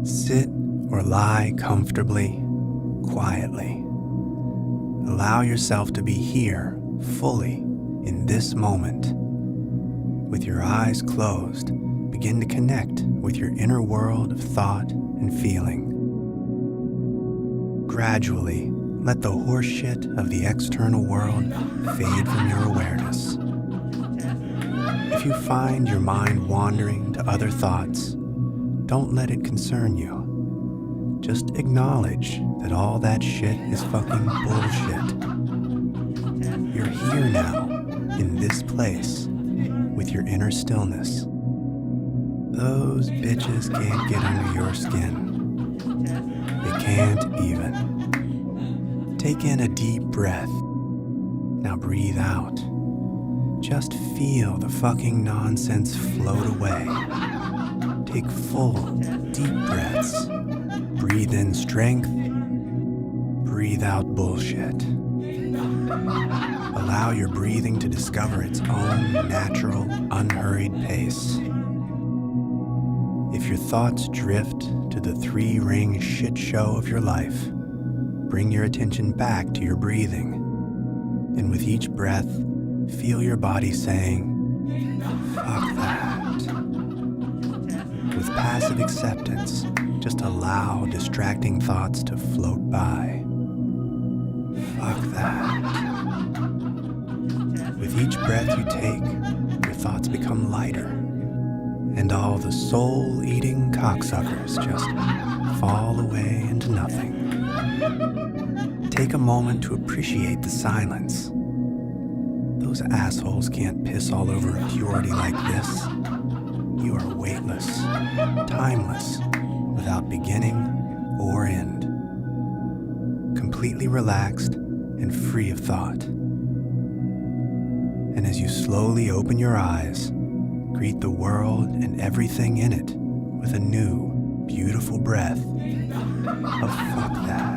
Sit or lie comfortably, quietly. Allow yourself to be here, fully, in this moment. With your eyes closed, begin to connect with your inner world of thought and feeling. Gradually, let the horseshit of the external world fade from your awareness. If you find your mind wandering to other thoughts, don't let it concern you. Just acknowledge that all that shit is fucking bullshit. You're here now, in this place, with your inner stillness. Those bitches can't get under your skin. They can't even. Take in a deep breath. Now breathe out. Just feel the fucking nonsense float away. Take full, deep breaths. Breathe in strength. Breathe out bullshit. Allow your breathing to discover its own natural, unhurried pace. If your thoughts drift to the three-ring shit show of your life, bring your attention back to your breathing. And with each breath, feel your body saying, fuck that. With passive acceptance, just allow distracting thoughts to float by. Fuck that. With each breath you take, your thoughts become lighter, and all the soul-eating cocksuckers just fall away into nothing. Take a moment to appreciate the silence. Those assholes can't piss all over a purity like this. You are weightless, timeless, without beginning or end. Completely relaxed and free of thought. And as you slowly open your eyes, greet the world and everything in it with a new, beautiful breath of fuck that.